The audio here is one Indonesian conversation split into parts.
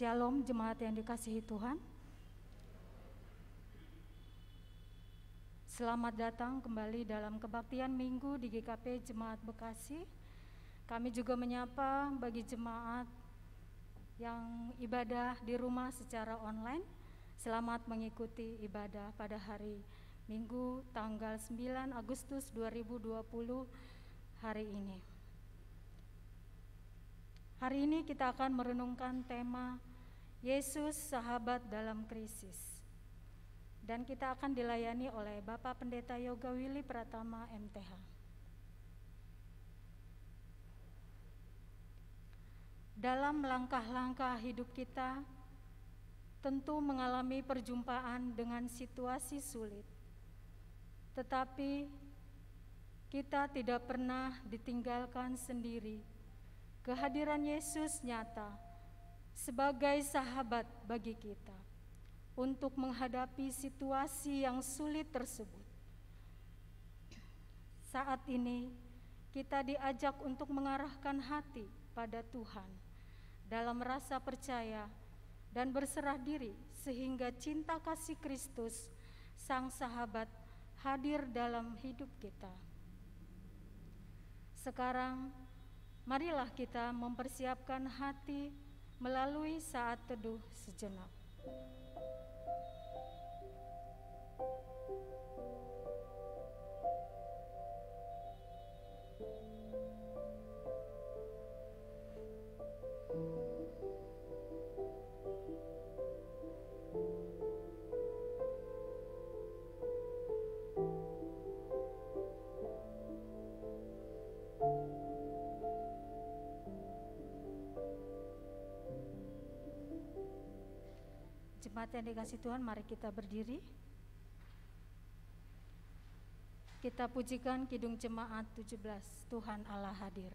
Shalom jemaat yang dikasihi Tuhan. Selamat datang kembali dalam kebaktian Minggu di GKP Jemaat Bekasi. Kami juga menyapa bagi jemaat yang ibadah di rumah secara online. Selamat mengikuti ibadah pada hari Minggu tanggal 9 Agustus 2020 hari ini. Hari ini kita akan merenungkan tema Yesus Sahabat dalam Krisis. Dan kita akan dilayani oleh Bapak Pendeta Yoga Willy Pratama MTH. Dalam langkah-langkah hidup kita, tentu mengalami perjumpaan dengan situasi sulit. Tetapi kita tidak pernah ditinggalkan sendiri. Kehadiran Yesus nyata sebagai sahabat bagi kita untuk menghadapi situasi yang sulit tersebut. Saat ini kita diajak untuk mengarahkan hati pada Tuhan dalam rasa percaya dan berserah diri sehingga cinta kasih Kristus Sang Sahabat hadir dalam hidup kita. Sekarang marilah kita mempersiapkan hati melalui saat teduh sejenak. Jemaat yang dikasihi Tuhan, mari kita berdiri. Kita pujikan Kidung Jemaat 17, Tuhan Allah hadir.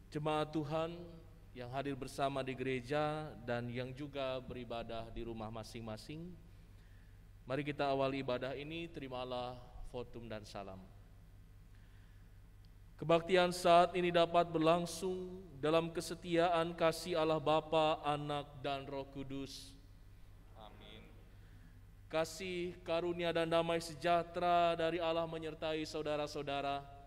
Jemaat Tuhan yang hadir bersama di gereja dan yang juga beribadah di rumah masing-masing, mari kita awali ibadah ini, terimalah votum dan salam. Kebaktian saat ini dapat berlangsung dalam kesetiaan kasih Allah Bapa, Anak, dan Roh Kudus. Amin. Kasih, karunia, dan damai sejahtera dari Allah menyertai saudara-saudara.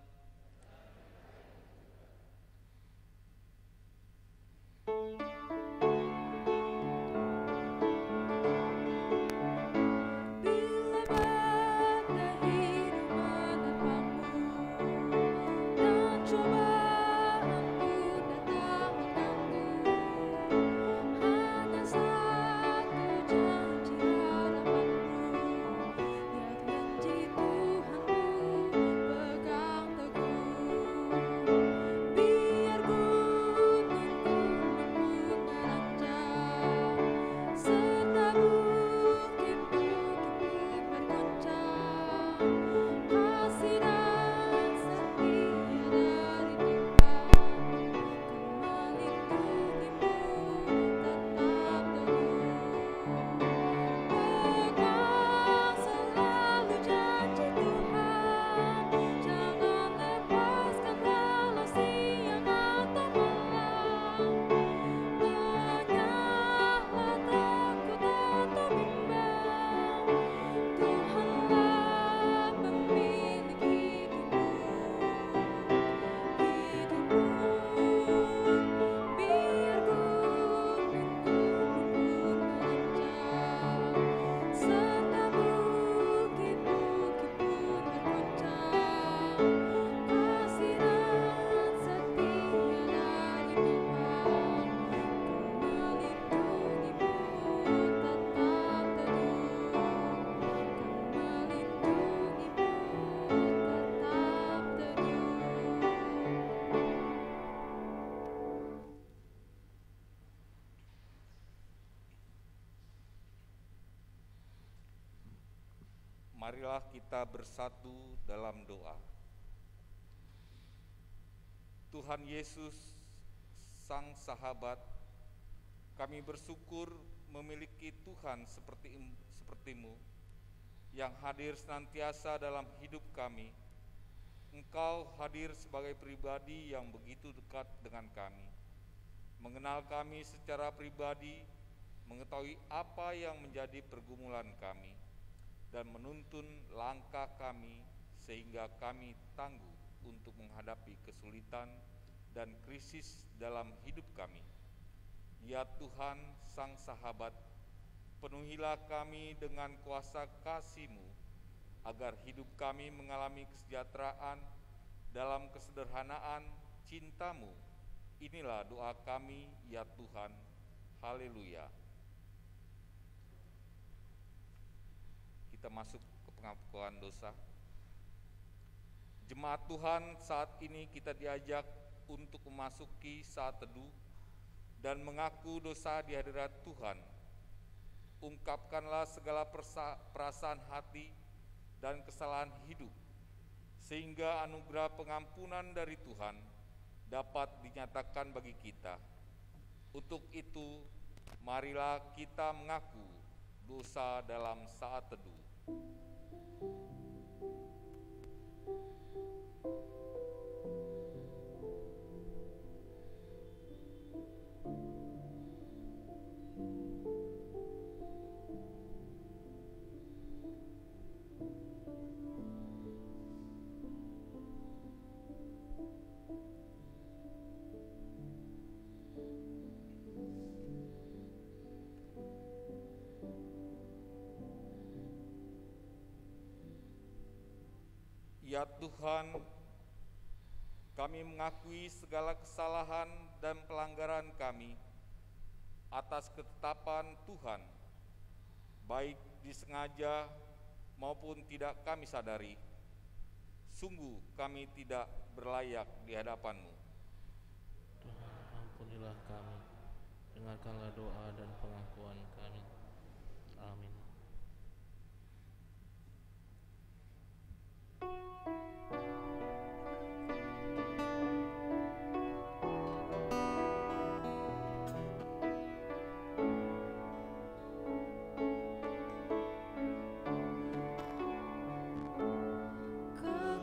Marilah kita bersatu dalam doa. Tuhan Yesus, Sang Sahabat, kami bersyukur memiliki Tuhan seperti-Mu yang hadir senantiasa dalam hidup kami. Engkau hadir sebagai pribadi yang begitu dekat dengan kami, mengenal kami secara pribadi, mengetahui apa yang menjadi pergumulan kami, dan menuntun langkah kami sehingga kami tangguh untuk menghadapi kesulitan dan krisis dalam hidup kami. Ya Tuhan, Sang Sahabat, penuhilah kami dengan kuasa kasih-Mu, agar hidup kami mengalami kesejahteraan dalam kesederhanaan cinta-Mu. Inilah doa kami, ya Tuhan. Haleluya. Kita masuk ke pengakuan dosa. Jemaat Tuhan, saat ini kita diajak untuk memasuki saat teduh dan mengaku dosa di hadirat Tuhan. Ungkapkanlah segala perasaan hati dan kesalahan hidup, sehingga anugerah pengampunan dari Tuhan dapat dinyatakan bagi kita. Untuk itu, marilah kita mengaku dosa dalam saat teduh. Ya Tuhan, kami mengakui segala kesalahan dan pelanggaran kami atas ketetapan Tuhan, baik disengaja maupun tidak kami sadari. Sungguh kami tidak berlayak di hadapan-Mu. Tuhan, ampunilah kami, dengarkanlah doa dan pengakuan kami. Amin. Kekuatan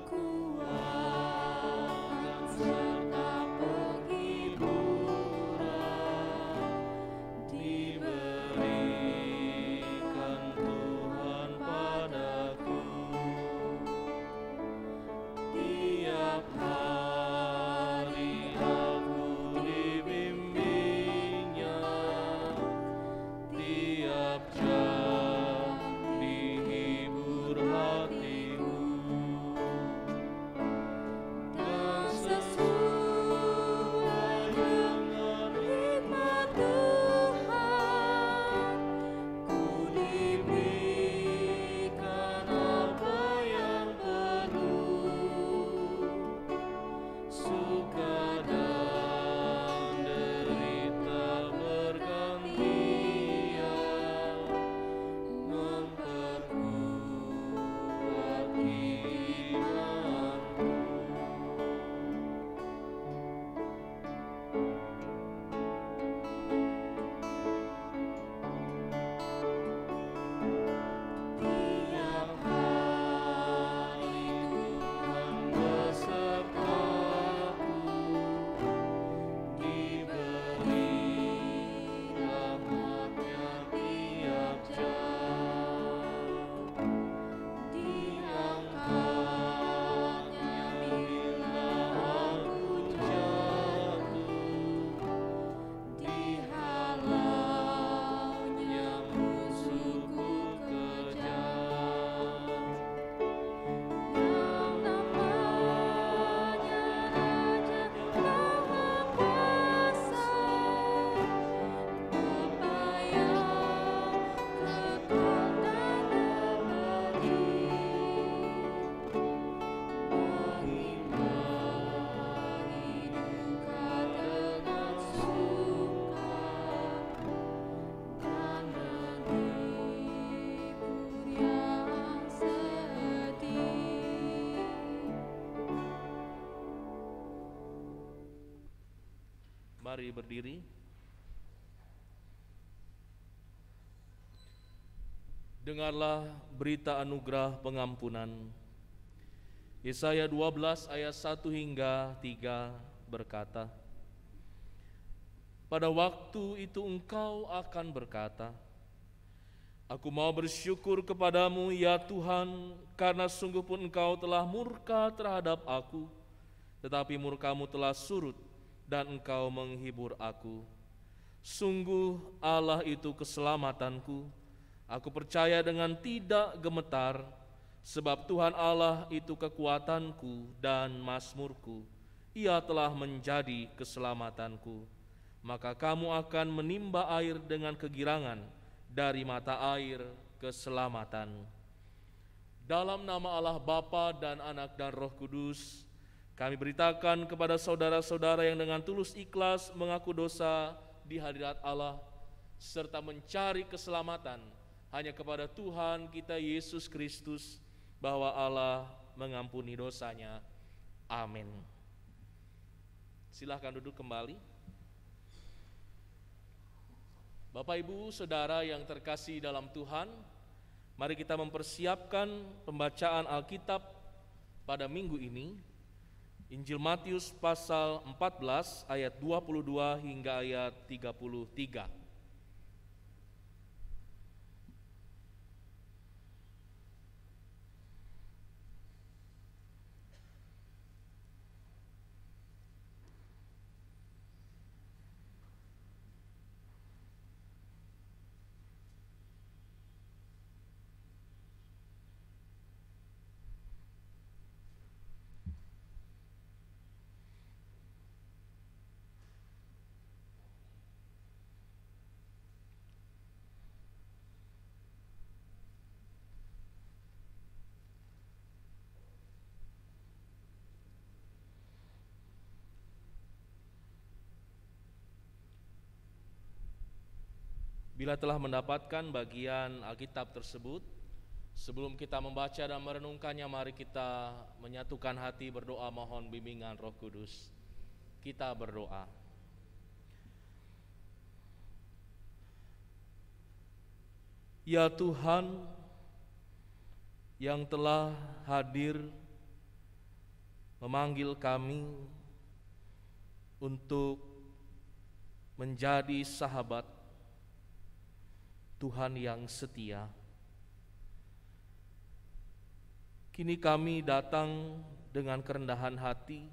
Mari berdiri. Dengarlah berita anugerah pengampunan. Yesaya 12 ayat 1 hingga 3 berkata, pada waktu itu engkau akan berkata, aku mau bersyukur kepadamu ya Tuhan, karena sungguh pun engkau telah murka terhadap aku, tetapi murkamu telah surut dan engkau menghibur aku. Sungguh Allah itu keselamatanku, aku percaya dengan tidak gemetar, sebab Tuhan Allah itu kekuatanku dan mazmurku, Ia telah menjadi keselamatanku. Maka kamu akan menimba air dengan kegirangan dari mata air keselamatan. Dalam nama Allah Bapa dan Anak dan Roh Kudus, kami beritakan kepada saudara-saudara yang dengan tulus ikhlas mengaku dosa di hadirat Allah, serta mencari keselamatan hanya kepada Tuhan kita Yesus Kristus, bahwa Allah mengampuni dosanya. Amin. Silahkan duduk kembali. Bapak, Ibu, Saudara yang terkasih dalam Tuhan, mari kita mempersiapkan pembacaan Alkitab pada minggu ini. Injil Matius pasal 14 ayat 22 hingga ayat 33. Bila telah mendapatkan bagian Alkitab tersebut, sebelum kita membaca dan merenungkannya, mari kita menyatukan hati berdoa mohon bimbingan Roh Kudus. Kita berdoa. Ya Tuhan yang telah hadir memanggil kami untuk menjadi sahabat Tuhan yang setia, kini kami datang dengan kerendahan hati,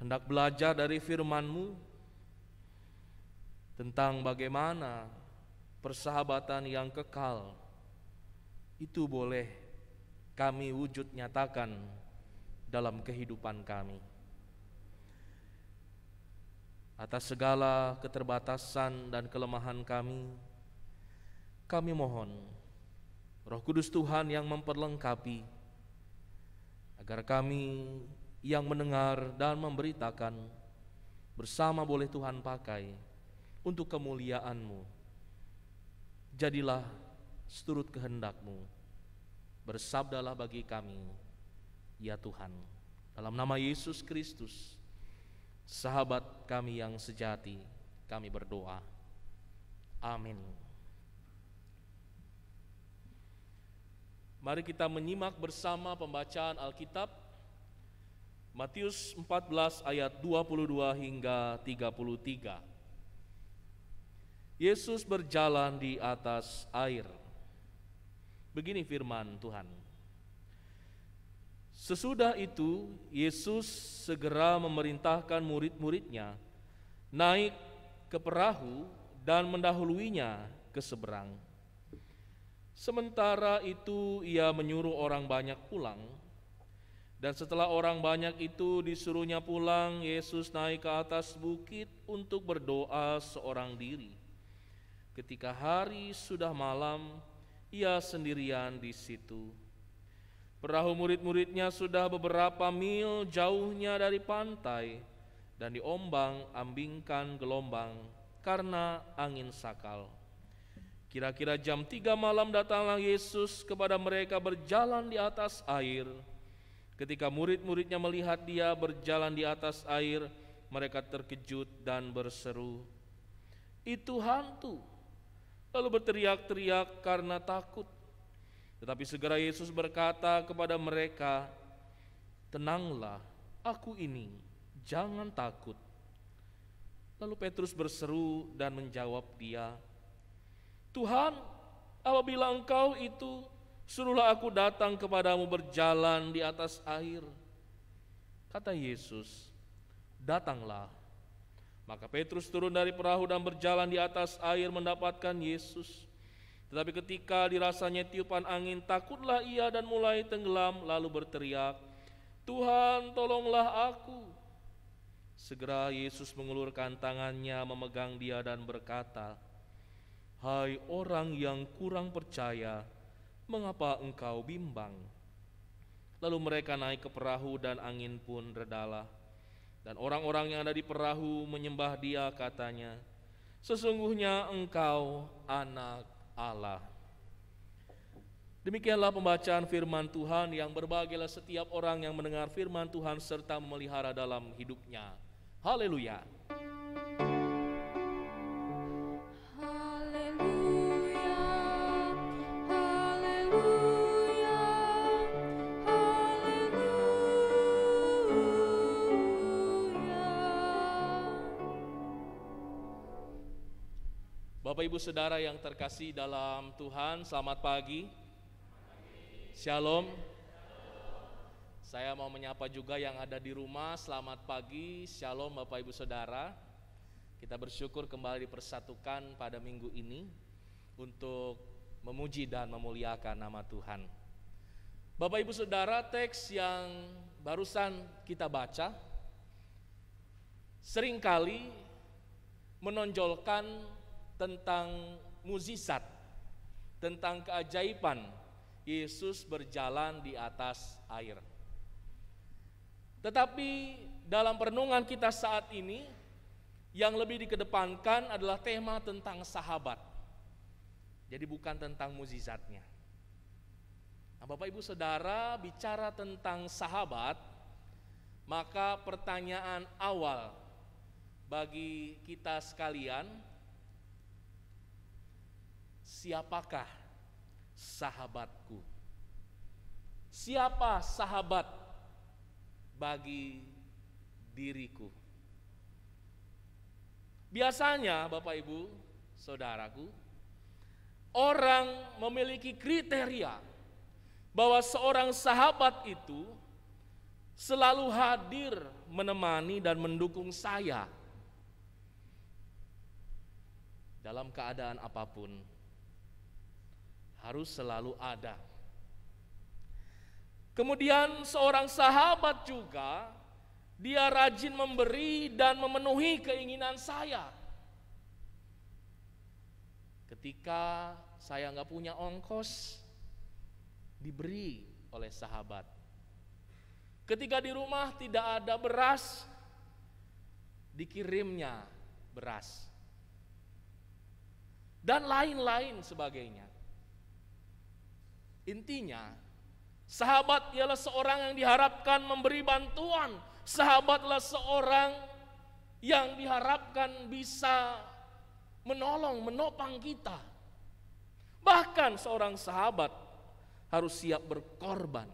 hendak belajar dari firman-Mu tentang bagaimana persahabatan yang kekal itu boleh kami wujud nyatakan dalam kehidupan kami. Atas segala keterbatasan dan kelemahan kami mohon Roh Kudus Tuhan yang memperlengkapi, agar kami yang mendengar dan memberitakan bersama boleh Tuhan pakai untuk kemuliaan-Mu. Jadilah seturut kehendak-Mu, bersabdalah bagi kami, ya Tuhan. Dalam nama Yesus Kristus, sahabat kami yang sejati, kami berdoa. Amin. Mari kita menyimak bersama pembacaan Alkitab Matius 14 ayat 22 hingga 33. Yesus berjalan di atas air. Begini firman Tuhan. Sesudah itu Yesus segera memerintahkan murid-muridnya naik ke perahu dan mendahuluinya ke seberang. Sementara itu ia menyuruh orang banyak pulang, dan setelah orang banyak itu disuruhnya pulang, Yesus naik ke atas bukit untuk berdoa seorang diri. Ketika hari sudah malam, ia sendirian di situ. Perahu murid-muridnya sudah beberapa mil jauhnya dari pantai, dan diombang-ambingkan gelombang karena angin sakal. Kira-kira jam 3 malam datanglah Yesus kepada mereka berjalan di atas air. Ketika murid-muridnya melihat dia berjalan di atas air, mereka terkejut dan berseru, "Itu hantu!" Lalu berteriak-teriak karena takut. Tetapi segera Yesus berkata kepada mereka, "Tenanglah, aku ini, jangan takut." Lalu Petrus berseru dan menjawab dia, "Tuhan, apabila Engkau itu, suruhlah aku datang kepadamu berjalan di atas air." Kata Yesus, "Datanglah." Maka Petrus turun dari perahu dan berjalan di atas air mendapatkan Yesus. Tetapi ketika dirasanya tiupan angin, takutlah ia dan mulai tenggelam, lalu berteriak, "Tuhan, tolonglah aku." Segera Yesus mengulurkan tangannya memegang dia dan berkata, "Hai orang yang kurang percaya, mengapa engkau bimbang?" Lalu mereka naik ke perahu dan angin pun redalah. Dan orang-orang yang ada di perahu menyembah dia, katanya, "Sesungguhnya engkau anak Allah." Demikianlah pembacaan firman Tuhan. Yang berbahagialah setiap orang yang mendengar firman Tuhan serta memelihara dalam hidupnya. Haleluya. Bapak Ibu Saudara yang terkasih dalam Tuhan, selamat pagi. Shalom. Saya mau menyapa juga yang ada di rumah, selamat pagi. Shalom Bapak Ibu Saudara. Kita bersyukur kembali dipersatukan pada minggu ini untuk memuji dan memuliakan nama Tuhan. Bapak Ibu Saudara, teks yang barusan kita baca seringkali menonjolkan tentang mukjizat, tentang keajaiban Yesus berjalan di atas air. Tetapi dalam perenungan kita saat ini, yang lebih dikedepankan adalah tema tentang sahabat. Jadi bukan tentang mukjizatnya. Nah, Bapak Ibu Saudara, bicara tentang sahabat, maka pertanyaan awal bagi kita sekalian, siapakah sahabatku? Siapa sahabat bagi diriku? Biasanya Bapak Ibu Saudaraku, orang memiliki kriteria bahwa seorang sahabat itu selalu hadir menemani dan mendukung saya dalam keadaan apapun. Harus selalu ada. Kemudian seorang sahabat juga Dia rajin memberi dan memenuhi keinginan saya. Ketika saya nggak punya ongkos, diberi oleh sahabat. Ketika di rumah tidak ada beras, dikirimnya beras. Dan lain-lain sebagainya. Intinya, sahabat ialah seorang yang diharapkan memberi bantuan. Sahabatlah seorang yang diharapkan bisa menolong, menopang kita. Bahkan seorang sahabat harus siap berkorban.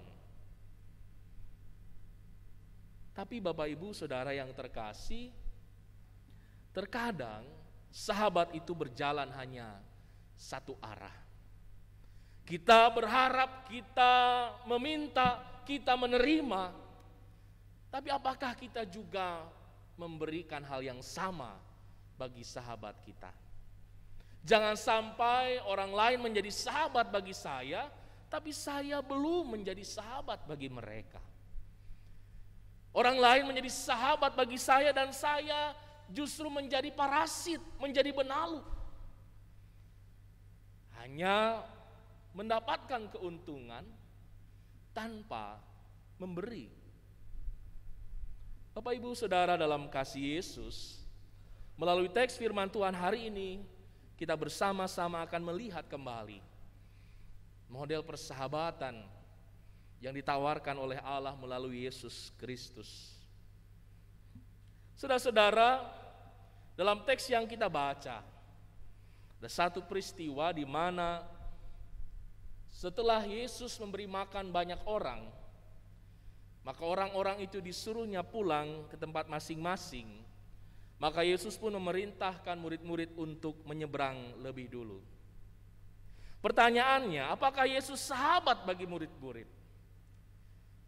Tapi Bapak Ibu Saudara yang terkasih, terkadang sahabat itu berjalan hanya satu arah. Kita berharap, kita meminta, kita menerima. Tapi apakah kita juga memberikan hal yang sama bagi sahabat kita? Jangan sampai orang lain menjadi sahabat bagi saya, tapi saya belum menjadi sahabat bagi mereka. Orang lain menjadi sahabat bagi saya dan saya justru menjadi parasit, menjadi benalu. Hanya mendapatkan keuntungan tanpa memberi. Bapak Ibu Saudara dalam kasih Yesus, melalui teks firman Tuhan hari ini, kita bersama-sama akan melihat kembali model persahabatan yang ditawarkan oleh Allah melalui Yesus Kristus. Saudara-saudara, dalam teks yang kita baca, ada satu peristiwa di mana setelah Yesus memberi makan banyak orang, maka orang-orang itu disuruhnya pulang ke tempat masing-masing. Maka Yesus pun memerintahkan murid-murid untuk menyeberang lebih dulu. Pertanyaannya, apakah Yesus sahabat bagi murid-murid?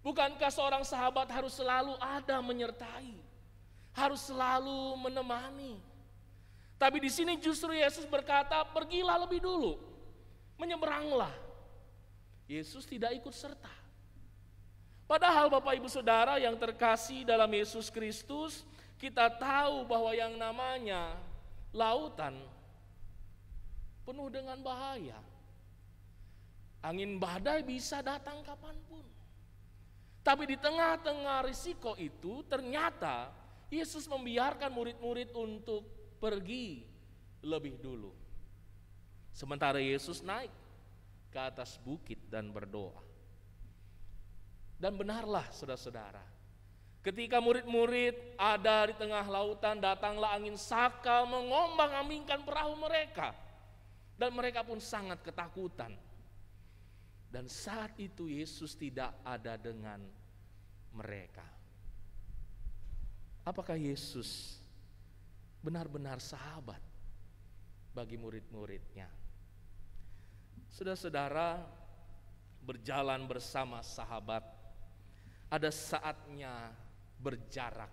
Bukankah seorang sahabat harus selalu ada menyertai, harus selalu menemani? Tapi di sini justru Yesus berkata, pergilah lebih dulu, menyeberanglah. Yesus tidak ikut serta. Padahal Bapak Ibu Saudara yang terkasih dalam Yesus Kristus, kita tahu bahwa yang namanya lautan penuh dengan bahaya. Angin badai bisa datang kapanpun. Tapi di tengah-tengah risiko itu ternyata Yesus membiarkan murid-murid untuk pergi lebih dulu. Sementara Yesus naik ke atas bukit dan berdoa. Dan benarlah saudara-saudara, ketika murid-murid ada di tengah lautan, datanglah angin sakal mengombang-ambingkan perahu mereka. Dan mereka pun sangat ketakutan. Dan saat itu Yesus tidak ada dengan mereka. Apakah Yesus benar-benar sahabat bagi murid-muridnya? Saudara-saudara, berjalan bersama sahabat ada saatnya berjarak.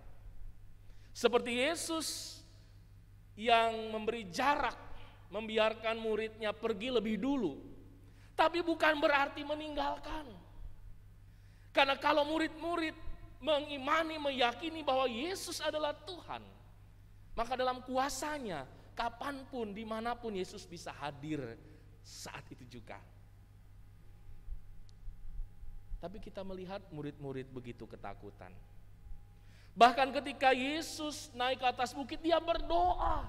Seperti Yesus yang memberi jarak, membiarkan muridnya pergi lebih dulu. Tapi bukan berarti meninggalkan. Karena kalau murid-murid mengimani, meyakini bahwa Yesus adalah Tuhan, maka dalam kuasanya, kapanpun, dimanapun Yesus bisa hadir saat itu juga. Tapi kita melihat murid-murid begitu ketakutan. Bahkan ketika Yesus naik ke atas bukit, dia berdoa.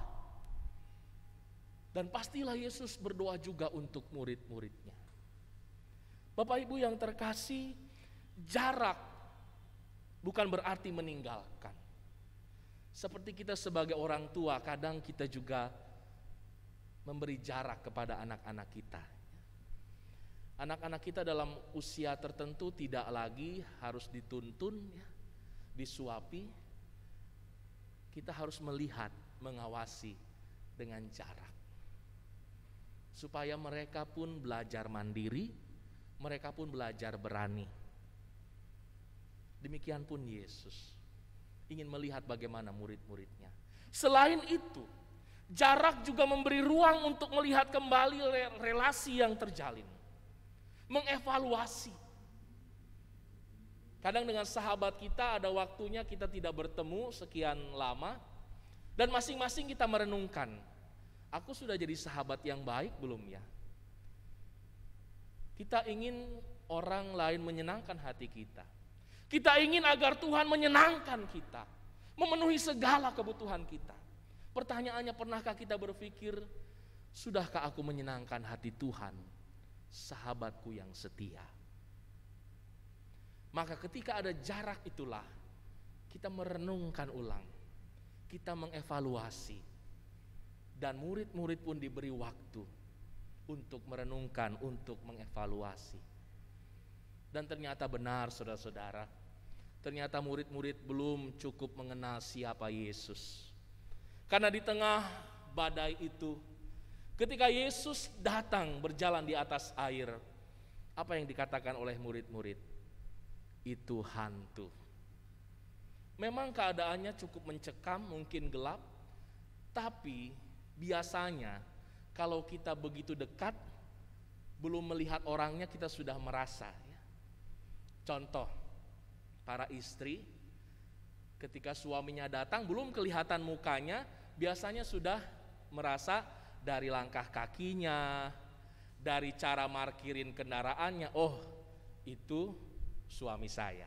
Dan pastilah Yesus berdoa juga untuk murid-muridnya. Bapak Ibu yang terkasih, jarak bukan berarti meninggalkan. Seperti kita sebagai orang tua, kadang kita juga memberi jarak kepada anak-anak kita. Anak-anak kita dalam usia tertentu tidak lagi harus dituntun, disuapi. Kita harus melihat, mengawasi dengan jarak. Supaya mereka pun belajar mandiri, mereka pun belajar berani. Demikian pun Yesus ingin melihat bagaimana murid-muridnya. Selain itu, jarak juga memberi ruang untuk melihat kembali relasi yang terjalin. Mengevaluasi. Kadang dengan sahabat kita ada waktunya kita tidak bertemu sekian lama, dan masing-masing kita merenungkan, aku sudah jadi sahabat yang baik belum ya? Kita ingin orang lain menyenangkan hati kita. Kita ingin agar Tuhan menyenangkan kita, memenuhi segala kebutuhan kita. Pertanyaannya, pernahkah kita berpikir, sudahkah aku menyenangkan hati Tuhan, sahabatku yang setia? Maka ketika ada jarak itulah kita merenungkan ulang, kita mengevaluasi, dan murid-murid pun diberi waktu untuk merenungkan, untuk mengevaluasi. Dan ternyata benar saudara-saudara, ternyata murid-murid belum cukup mengenal siapa Yesus. Karena di tengah badai itu, ketika Yesus datang berjalan di atas air, apa yang dikatakan oleh murid-murid? Itu hantu. Memang keadaannya cukup mencekam, mungkin gelap, tapi biasanya kalau kita begitu dekat, belum melihat orangnya kita sudah merasa. Contoh, para istri ketika suaminya datang belum kelihatan mukanya, biasanya sudah merasa dari langkah kakinya, dari cara parkirin kendaraannya, oh itu suami saya,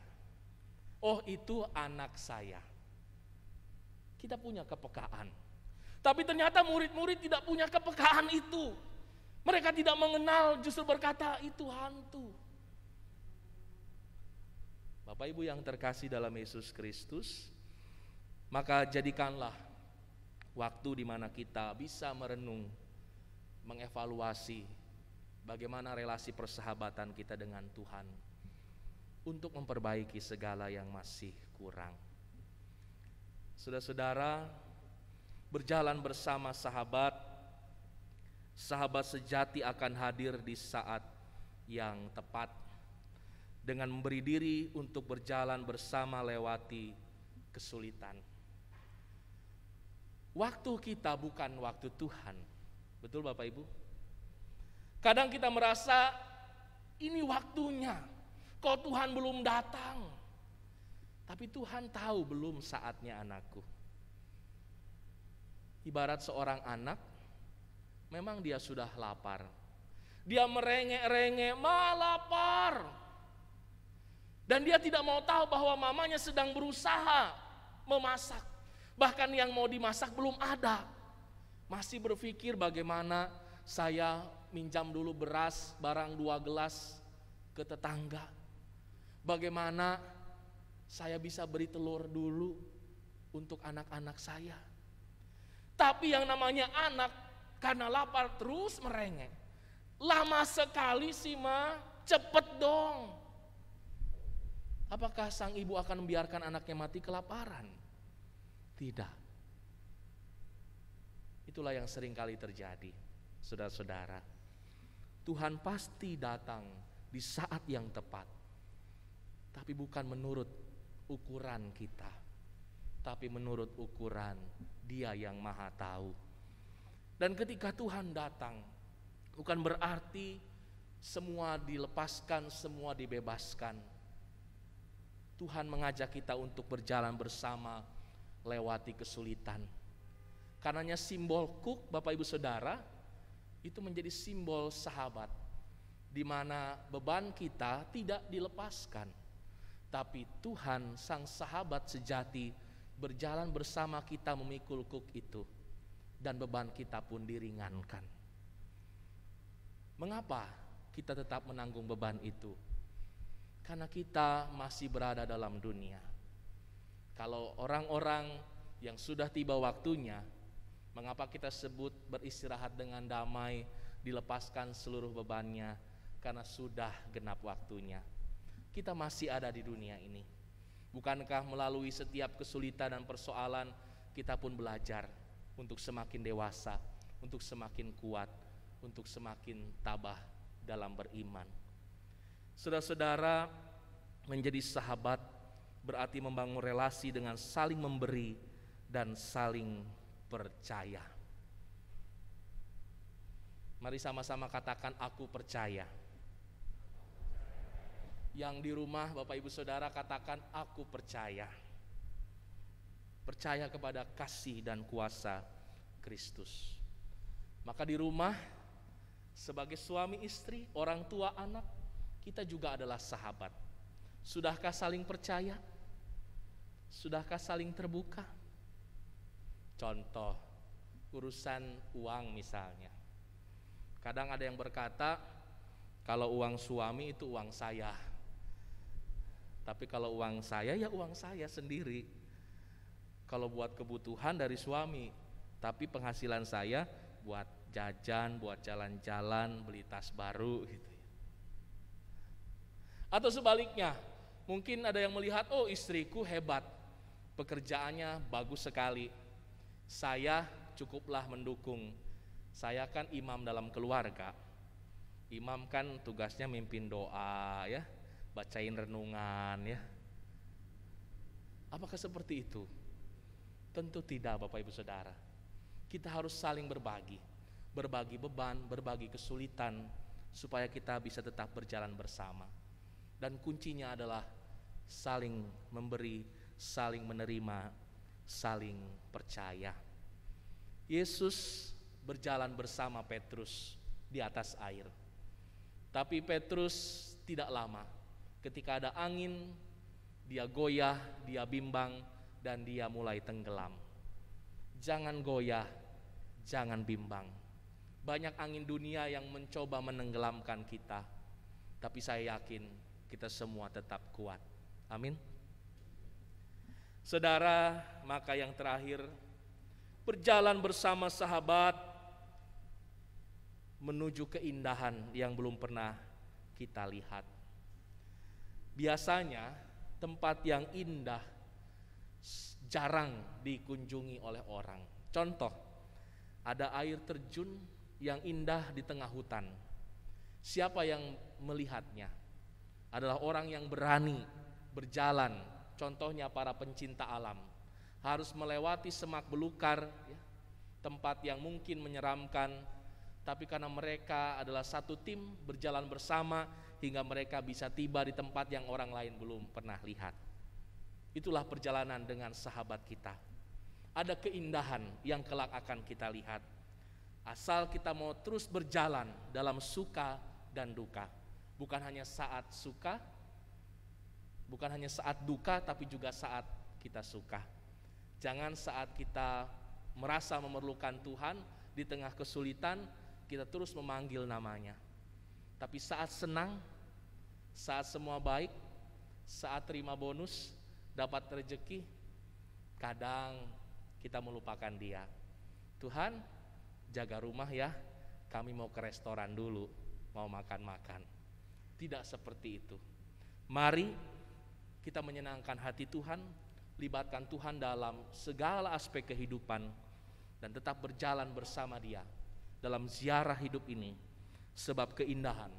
oh itu anak saya. Kita punya kepekaan. Tapi ternyata murid-murid tidak punya kepekaan itu. Mereka tidak mengenal, justru berkata itu hantu. Bapak Ibu yang terkasih dalam Yesus Kristus, maka jadikanlah waktu di mana kita bisa merenung, mengevaluasi bagaimana relasi persahabatan kita dengan Tuhan, untuk memperbaiki segala yang masih kurang. Saudara-saudara, berjalan bersama sahabat, sahabat sejati akan hadir di saat yang tepat, dengan memberi diri untuk berjalan bersama lewati kesulitan. Waktu kita bukan waktu Tuhan. Betul Bapak Ibu? Kadang kita merasa ini waktunya, kok Tuhan belum datang. Tapi Tuhan tahu belum saatnya anakku. Ibarat seorang anak, memang dia sudah lapar. Dia merengek-rengek, "Ma, lapar." Dan dia tidak mau tahu bahwa mamanya sedang berusaha memasak. Bahkan yang mau dimasak belum ada. Masih berpikir bagaimana saya minjam dulu beras barang 2 gelas ke tetangga. Bagaimana saya bisa beri telur dulu untuk anak-anak saya. Tapi yang namanya anak karena lapar terus merengek. Lama sekali sih Ma, cepet dong. Apakah sang ibu akan membiarkan anaknya mati kelaparan? Tidak. Itulah yang sering kali terjadi, saudara-saudara. Tuhan pasti datang di saat yang tepat, tapi bukan menurut ukuran kita, tapi menurut ukuran Dia yang Maha Tahu. Dan ketika Tuhan datang, bukan berarti semua dilepaskan, semua dibebaskan. Tuhan mengajak kita untuk berjalan bersama lewati kesulitan. Karenanya simbol kuk, Bapak Ibu Saudara, itu menjadi simbol sahabat, di mana beban kita tidak dilepaskan, tapi Tuhan sang sahabat sejati berjalan bersama kita memikul kuk itu, dan beban kita pun diringankan. Mengapa kita tetap menanggung beban itu? Karena kita masih berada dalam dunia. Kalau orang-orang yang sudah tiba waktunya, mengapa kita sebut beristirahat dengan damai, dilepaskan seluruh bebannya? Karena sudah genap waktunya. Kita masih ada di dunia ini. Bukankah melalui setiap kesulitan dan persoalan kita pun belajar untuk semakin dewasa, untuk semakin kuat, untuk semakin tabah dalam beriman. Saudara-saudara, menjadi sahabat berarti membangun relasi dengan saling memberi dan saling percaya. Mari sama-sama katakan, aku percaya. Yang di rumah Bapak Ibu Saudara katakan, aku percaya. Percaya kepada kasih dan kuasa Kristus. Maka di rumah, sebagai suami istri, orang tua anak, kita juga adalah sahabat. Sudahkah saling percaya? Sudahkah saling terbuka? Contoh, urusan uang misalnya. Kadang ada yang berkata, kalau uang suami itu uang saya. Tapi kalau uang saya, ya uang saya sendiri. Kalau buat kebutuhan dari suami, tapi penghasilan saya buat jajan, buat jalan-jalan, beli tas baru gitu. Atau sebaliknya, mungkin ada yang melihat, oh istriku hebat, pekerjaannya bagus sekali. Saya cukuplah mendukung. Saya kan imam dalam keluarga. Imam kan tugasnya mimpin doa ya, bacain renungan ya. Apakah seperti itu? Tentu tidak, Bapak Ibu Saudara. Kita harus saling berbagi beban, berbagi kesulitan, supaya kita bisa tetap berjalan bersama. Dan kuncinya adalah saling memberi, saling menerima, saling percaya. Yesus berjalan bersama Petrus di atas air. Tapi Petrus tidak lama. Ketika ada angin, dia goyah, dia bimbang, dan dia mulai tenggelam. Jangan goyah, jangan bimbang. Banyak angin dunia yang mencoba menenggelamkan kita, tapi saya yakin kita semua tetap kuat. Amin. Saudara, maka yang terakhir, berjalan bersama sahabat menuju keindahan yang belum pernah kita lihat. Biasanya tempat yang indah jarang dikunjungi oleh orang. Contoh, ada air terjun yang indah di tengah hutan. Siapa yang melihatnya? Adalah orang yang berani berjalan. Contohnya para pencinta alam. Harus melewati semak belukar, ya, tempat yang mungkin menyeramkan, tapi karena mereka adalah satu tim berjalan bersama hingga mereka bisa tiba di tempat yang orang lain belum pernah lihat. Itulah perjalanan dengan sahabat kita. Ada keindahan yang kelak akan kita lihat. Asal kita mau terus berjalan dalam suka dan duka. Bukan hanya saat suka, bukan hanya saat duka, tapi juga saat kita suka. Jangan saat kita merasa memerlukan Tuhan, di tengah kesulitan, kita terus memanggil namanya. Tapi saat senang, saat semua baik, saat terima bonus, dapat rezeki, kadang kita melupakan Dia. Tuhan, jaga rumah ya, kami mau ke restoran dulu, mau makan-makan. Tidak seperti itu. Mari kita menyenangkan hati Tuhan, libatkan Tuhan dalam segala aspek kehidupan, dan tetap berjalan bersama Dia dalam ziarah hidup ini, sebab keindahan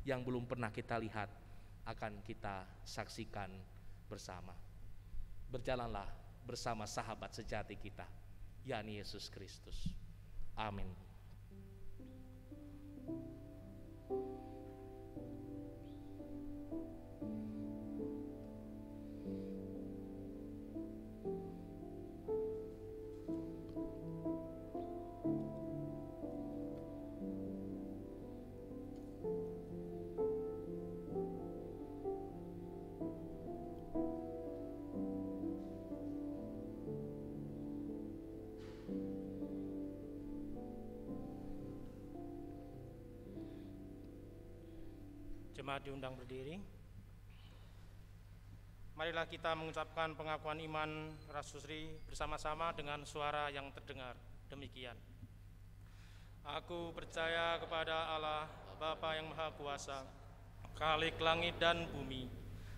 yang belum pernah kita lihat akan kita saksikan bersama. Berjalanlah bersama sahabat sejati kita, yakni Yesus Kristus. Amin. Jemaat diundang berdiri. Marilah kita mengucapkan pengakuan iman Rasusri bersama-sama dengan suara yang terdengar. Demikian. Aku percaya kepada Allah, Bapa yang Maha Kuasa, Khalik langit dan bumi,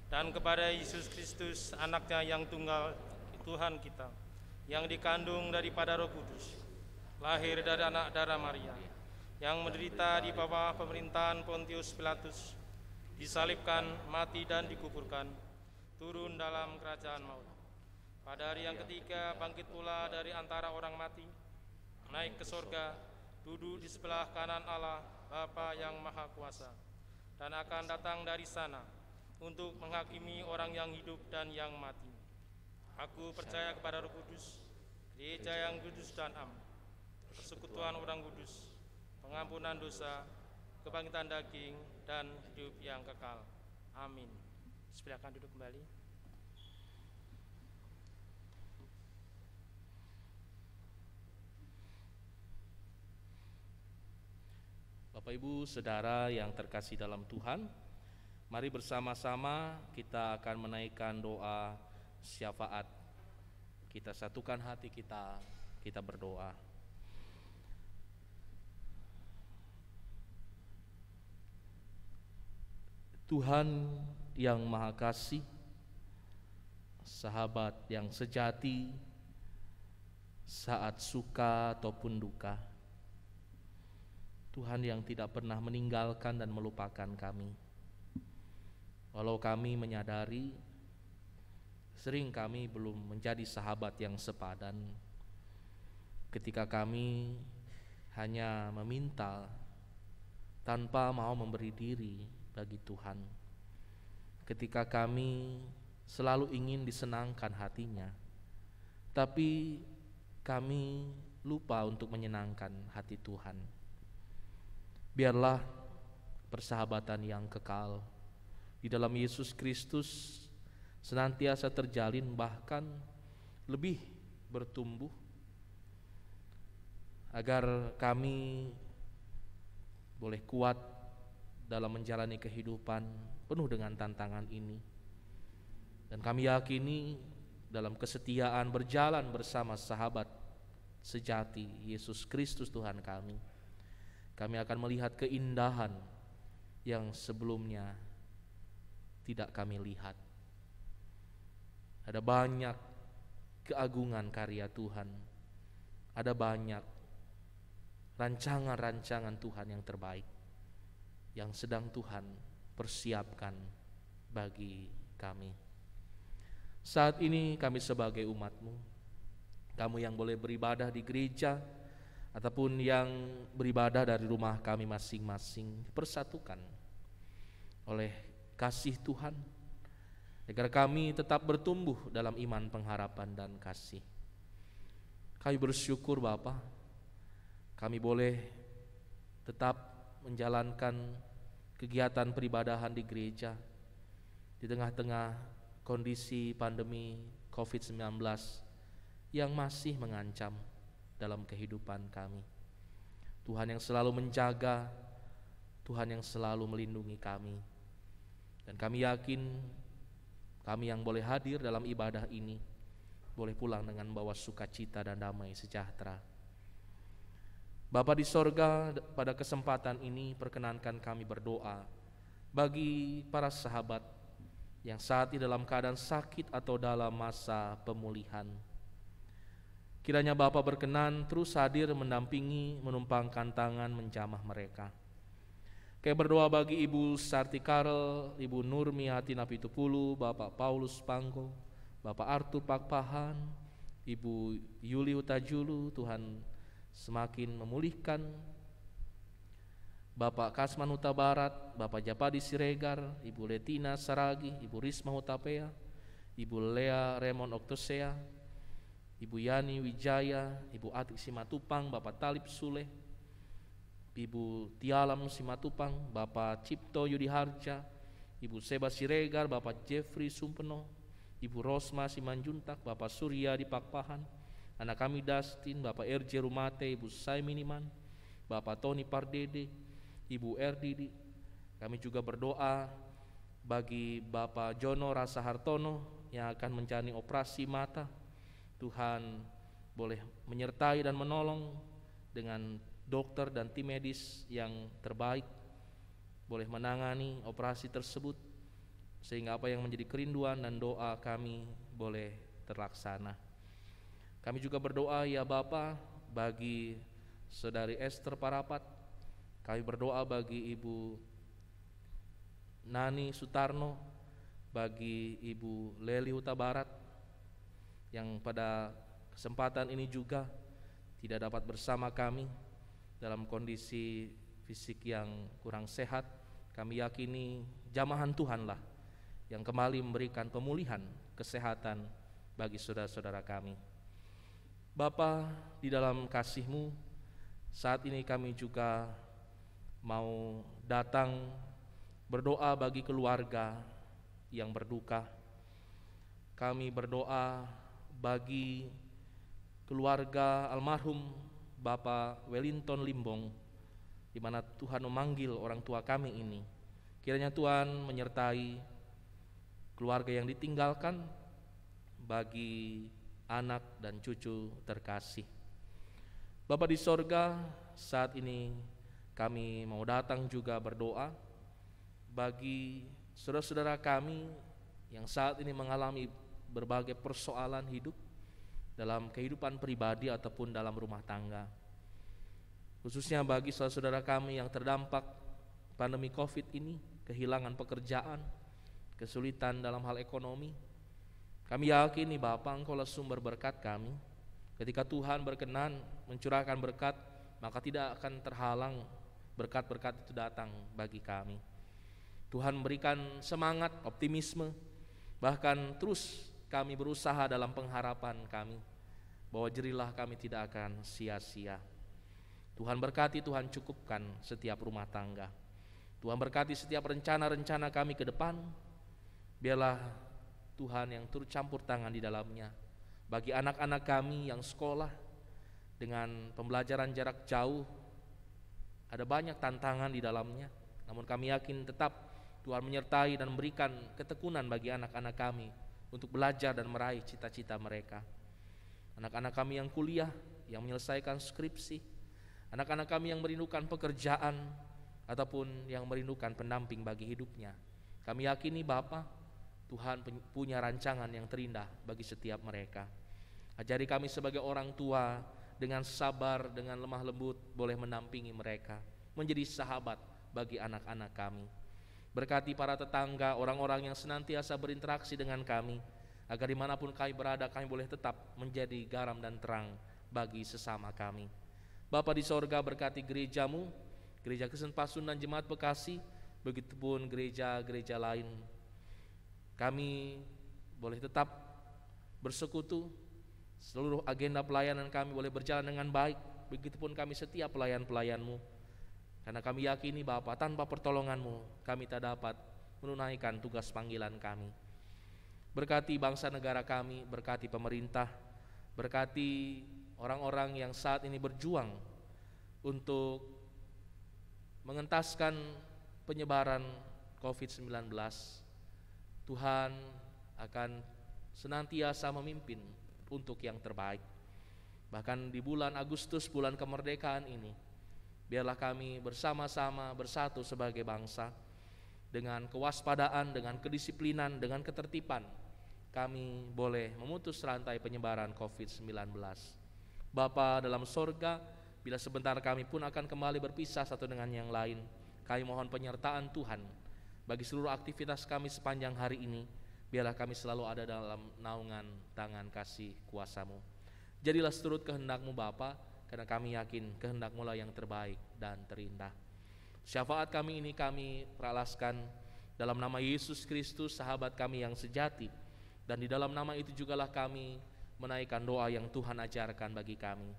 dan kepada Yesus Kristus, anaknya yang tunggal, Tuhan kita, yang dikandung daripada Roh Kudus, lahir dari anak darah Maria, yang menderita di bawah pemerintahan Pontius Pilatus, disalibkan, mati dan dikuburkan, turun dalam kerajaan maut. Pada hari yang ketiga bangkit pula dari antara orang mati, naik ke sorga, duduk di sebelah kanan Allah Bapa yang Maha Kuasa, dan akan datang dari sana untuk menghakimi orang yang hidup dan yang mati. Aku percaya kepada Roh Kudus, gereja yang kudus dan am, persekutuan orang kudus, pengampunan dosa, kebangkitan daging, dan hidup yang kekal. Amin. Silakan duduk kembali. Bapak Ibu Saudara yang terkasih dalam Tuhan, mari bersama-sama kita akan menaikkan doa syafaat. Kita satukan hati kita berdoa. Tuhan yang Maha Kasih, sahabat yang sejati saat suka ataupun duka, Tuhan yang tidak pernah meninggalkan dan melupakan kami. Walau kami menyadari sering kami belum menjadi sahabat yang sepadan, ketika kami hanya meminta tanpa mau memberi diri bagi Tuhan, ketika kami selalu ingin disenangkan hatinya, tapi kami lupa untuk menyenangkan hati Tuhan. Biarlah persahabatan yang kekal di dalam Yesus Kristus senantiasa terjalin, bahkan lebih bertumbuh, agar kami boleh kuat dalam menjalani kehidupan penuh dengan tantangan ini. Dan kami yakini dalam kesetiaan berjalan bersama sahabat sejati Yesus Kristus Tuhan kami akan melihat keindahan yang sebelumnya tidak kami lihat. Ada banyak keagungan karya Tuhan, ada banyak rancangan-rancangan Tuhan yang terbaik yang sedang Tuhan persiapkan bagi kami. Saat ini kami sebagai umat-Mu, kamu yang boleh beribadah di gereja ataupun yang beribadah dari rumah kami masing-masing, dipersatukan oleh kasih Tuhan, agar kami tetap bertumbuh dalam iman, pengharapan, dan kasih. Kami bersyukur Bapa, kami boleh tetap menjalankan kegiatan peribadahan di gereja di tengah-tengah kondisi pandemi COVID-19 yang masih mengancam dalam kehidupan kami. Tuhan yang selalu menjaga, Tuhan yang selalu melindungi kami. Dan kami yakin kami yang boleh hadir dalam ibadah ini boleh pulang dengan membawa sukacita dan damai sejahtera. Bapa di sorga, pada kesempatan ini perkenankan kami berdoa bagi para sahabat yang saat ini dalam keadaan sakit atau dalam masa pemulihan. Kiranya Bapa berkenan terus hadir mendampingi, menumpangkan tangan, menjamah mereka. Kami berdoa bagi Ibu Sarti Karel, Ibu Nurmi Hati Napitupulu, Bapak Paulus Pangko, Bapak Arthur Pakpahan, Ibu Yuli Utajulu, Tuhan semakin memulihkan. Bapak Kasman Huta Barat, Bapak Japadi Siregar, Ibu Letina Saragi, Ibu Risma Hutapea, Ibu Lea Raymond Oktosea, Ibu Yani Wijaya, Ibu Atik Simatupang, Bapak Talib Sule, Ibu Tialam Simatupang, Bapak Cipto Yudi Harja, Ibu Seba Siregar, Bapak Jeffrey Sumpeno, Ibu Rosma Simanjuntak, Bapak Surya di Pakpahan, anak kami Dustin, Bapak RJ Rumate, Ibu Saiminiman, Bapak Tony Pardede, Ibu Erdidi. Kami juga berdoa bagi Bapak Jono Rasa Hartono yang akan menjalani operasi mata. Tuhan boleh menyertai dan menolong dengan dokter dan tim medis yang terbaik, boleh menangani operasi tersebut sehingga apa yang menjadi kerinduan dan doa kami boleh terlaksana. Kami juga berdoa ya Bapa bagi Saudari Esther Parapat. Kami berdoa bagi Ibu Nani Sutarno, bagi Ibu Leli Huta Barat yang pada kesempatan ini juga tidak dapat bersama kami dalam kondisi fisik yang kurang sehat. Kami yakini jamahan Tuhanlah yang kembali memberikan pemulihan kesehatan bagi saudara-saudara kami. Bapa, di dalam kasih-Mu, saat ini kami juga mau datang berdoa bagi keluarga yang berduka. Kami berdoa bagi keluarga almarhum Bapak Wellington Limbong, di mana Tuhan memanggil orang tua kami ini. Kiranya Tuhan menyertai keluarga yang ditinggalkan bagi anak dan cucu terkasih. Bapa di sorga, saat ini kami mau datang juga berdoa bagi saudara-saudara kami yang saat ini mengalami berbagai persoalan hidup dalam kehidupan pribadi ataupun dalam rumah tangga. Khususnya bagi saudara-saudara kami yang terdampak pandemi COVID ini, kehilangan pekerjaan, kesulitan dalam hal ekonomi. Kami yakini Bapa, Engkaulah sumber berkat kami. Ketika Tuhan berkenan mencurahkan berkat, maka tidak akan terhalang berkat-berkat itu datang bagi kami. Tuhan memberikan semangat, optimisme, bahkan terus kami berusaha dalam pengharapan kami bahwa jerilah kami tidak akan sia-sia. Tuhan berkati, Tuhan cukupkan setiap rumah tangga. Tuhan berkati setiap rencana-rencana kami ke depan. Biarlah Tuhan yang turut campur tangan di dalamnya. Bagi anak-anak kami yang sekolah dengan pembelajaran jarak jauh, ada banyak tantangan di dalamnya. Namun kami yakin tetap Tuhan menyertai dan memberikan ketekunan bagi anak-anak kami untuk belajar dan meraih cita-cita mereka. Anak-anak kami yang kuliah, yang menyelesaikan skripsi, anak-anak kami yang merindukan pekerjaan ataupun yang merindukan pendamping bagi hidupnya. Kami yakini Bapa, Tuhan punya rancangan yang terindah bagi setiap mereka. Ajari kami sebagai orang tua dengan sabar, dengan lemah lembut boleh mendampingi mereka, menjadi sahabat bagi anak-anak kami. Berkati para tetangga, orang-orang yang senantiasa berinteraksi dengan kami, agar dimanapun kami berada kami boleh tetap menjadi garam dan terang bagi sesama kami. Bapa di sorga, berkati gereja-Mu, Gereja Kristen Pasundan Jemaat Bekasi, begitupun gereja-gereja lain. Kami boleh tetap bersekutu, seluruh agenda pelayanan kami boleh berjalan dengan baik, begitupun kami setiap pelayan-pelayan-Mu. Karena kami yakini Bapa, tanpa pertolongan-Mu kami tak dapat menunaikan tugas panggilan kami. Berkati bangsa negara kami, berkati pemerintah, berkati orang-orang yang saat ini berjuang untuk mengentaskan penyebaran COVID-19. Tuhan akan senantiasa memimpin untuk yang terbaik. Bahkan di bulan Agustus, bulan kemerdekaan ini, biarlah kami bersama-sama bersatu sebagai bangsa, dengan kewaspadaan, dengan kedisiplinan, dengan ketertiban, kami boleh memutus rantai penyebaran COVID-19. Bapa dalam sorga, bila sebentar kami pun akan kembali berpisah satu dengan yang lain, kami mohon penyertaan Tuhan bagi seluruh aktivitas kami sepanjang hari ini. Biarlah kami selalu ada dalam naungan tangan kasih kuasa-Mu. Jadilah seturut kehendak-Mu Bapa, karena kami yakin kehendak-Mu lah yang terbaik dan terindah. Syafaat kami ini kami peralaskan dalam nama Yesus Kristus, sahabat kami yang sejati, dan di dalam nama itu jugalah kami menaikkan doa yang Tuhan ajarkan bagi kami.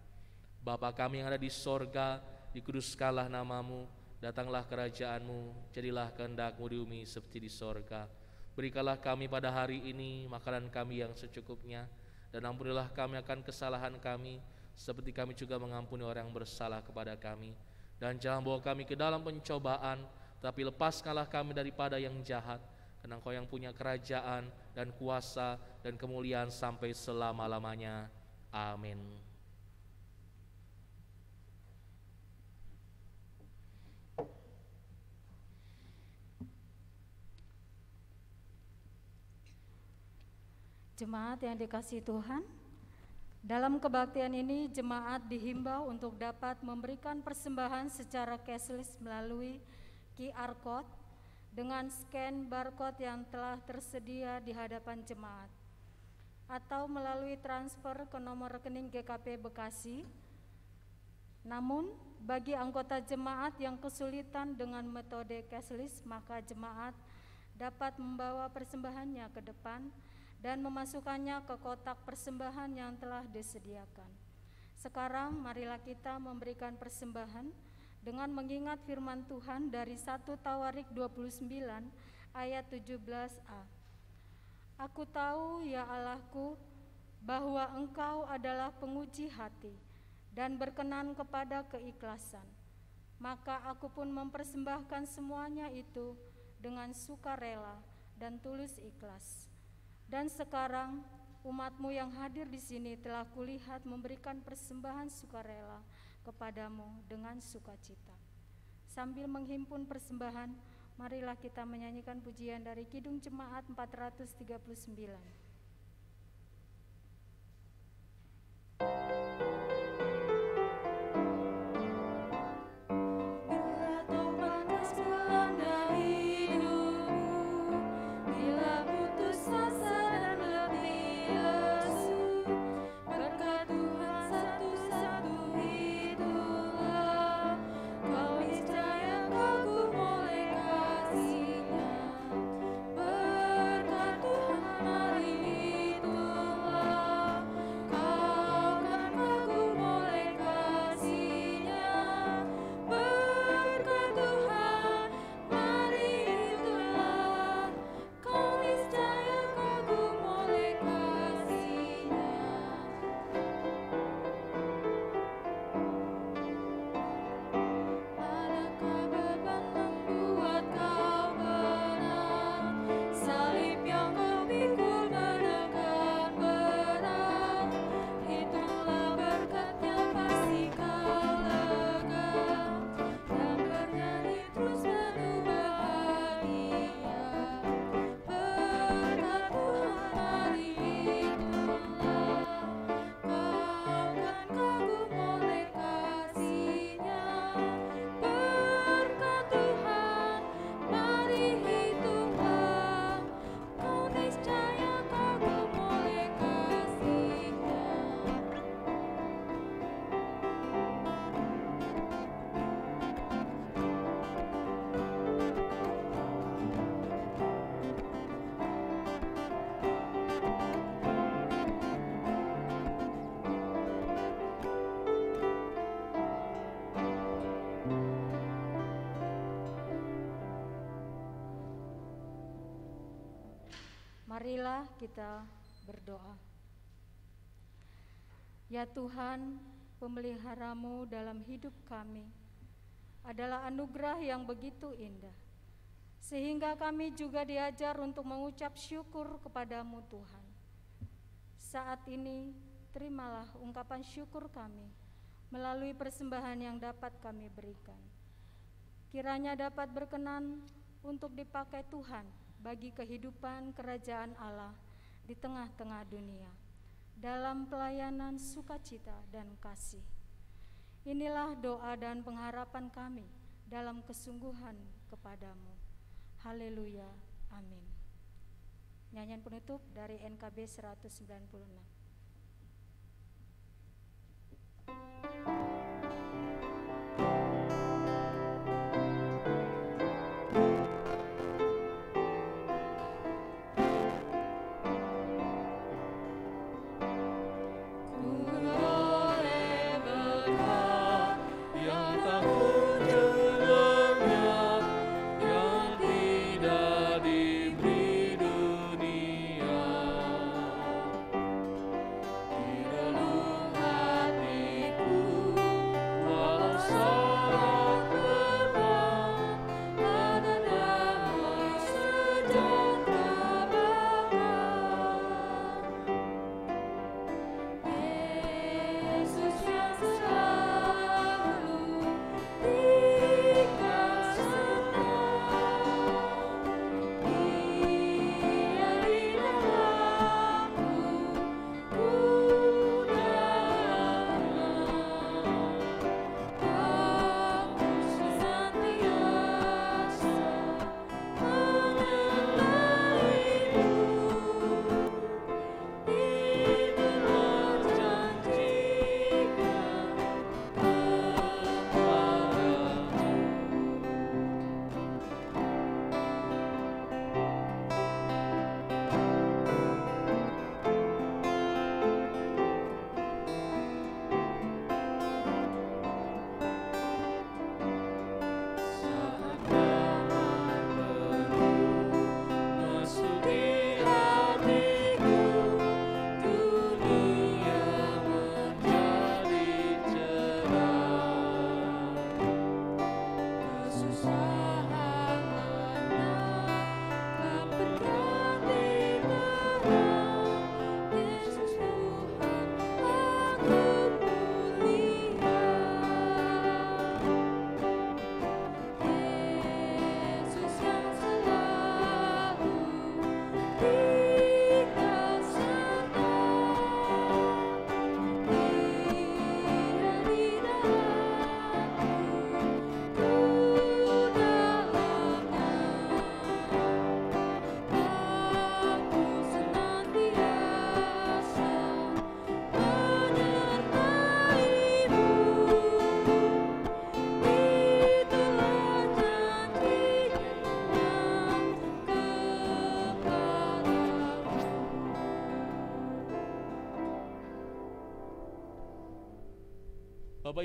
Bapa kami yang ada di sorga, dikuduskanlah nama-Mu, datanglah kerajaan-Mu, jadilah kehendak-Mu di bumi seperti di sorga. Berikanlah kami pada hari ini makanan kami yang secukupnya, dan ampunilah kami akan kesalahan kami, seperti kami juga mengampuni orang yang bersalah kepada kami. Dan jangan bawa kami ke dalam pencobaan, tapi lepaskanlah kami daripada yang jahat, karena Engkau yang punya kerajaan dan kuasa dan kemuliaan sampai selama-lamanya. Amin. Jemaat yang dikasihi Tuhan, dalam kebaktian ini jemaat dihimbau untuk dapat memberikan persembahan secara cashless melalui QR Code dengan scan barcode yang telah tersedia di hadapan jemaat, atau melalui transfer ke nomor rekening GKP Bekasi. Namun, bagi anggota jemaat yang kesulitan dengan metode cashless, maka jemaat dapat membawa persembahannya ke depan dan memasukkannya ke kotak persembahan yang telah disediakan. Sekarang marilah kita memberikan persembahan dengan mengingat firman Tuhan dari 1 Tawarik 29 ayat 17a. Aku tahu ya Allahku bahwa Engkau adalah penguji hati dan berkenan kepada keikhlasan. Maka aku pun mempersembahkan semuanya itu dengan sukarela dan tulus ikhlas. Dan sekarang umat-Mu yang hadir di sini telah kulihat memberikan persembahan sukarela kepadamu dengan sukacita. Sambil menghimpun persembahan, marilah kita menyanyikan pujian dari Kidung Jemaat 439. Marilah kita berdoa. Ya Tuhan, pemelihara-Mu dalam hidup kami adalah anugerah yang begitu indah, sehingga kami juga diajar untuk mengucap syukur kepada-Mu Tuhan. Saat ini, terimalah ungkapan syukur kami melalui persembahan yang dapat kami berikan. Kiranya dapat berkenan untuk dipakai Tuhan bagi kehidupan kerajaan Allah di tengah-tengah dunia, dalam pelayanan sukacita dan kasih. Inilah doa dan pengharapan kami dalam kesungguhan kepadamu. Haleluya, amin. Nyanyian penutup dari NKB 196. Oh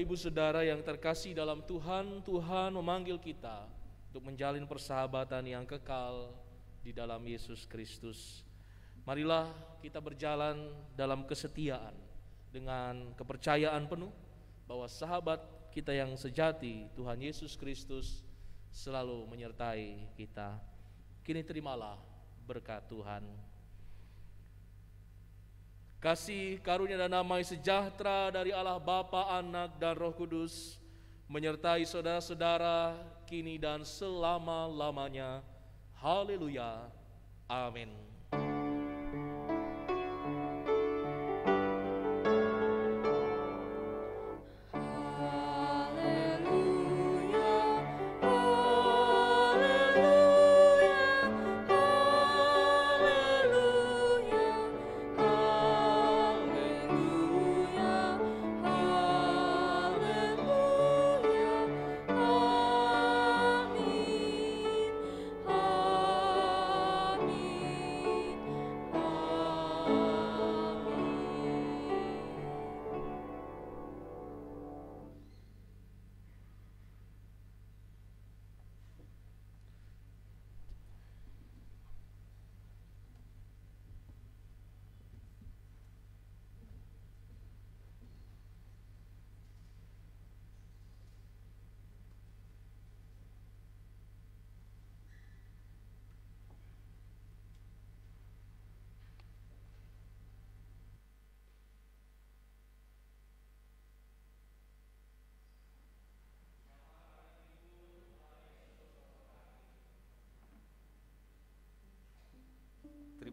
Ibu Saudara yang terkasih dalam Tuhan, Tuhan memanggil kita untuk menjalin persahabatan yang kekal di dalam Yesus Kristus. Marilah kita berjalan dalam kesetiaan dengan kepercayaan penuh bahwa sahabat kita yang sejati, Tuhan Yesus Kristus, selalu menyertai kita. Kini terimalah berkat Tuhan. Kasih karunia dan damai sejahtera dari Allah Bapa, Anak, dan Roh Kudus menyertai saudara-saudara kini dan selama-lamanya. Haleluya. Amin.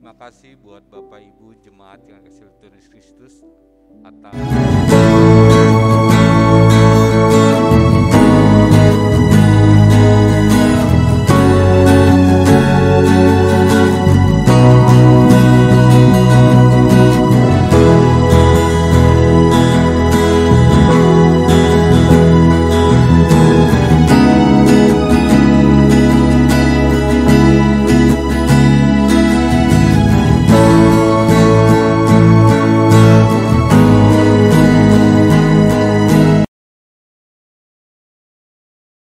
Terima kasih buat Bapak Ibu jemaat yang kasih Tuhan Yesus Kristus atas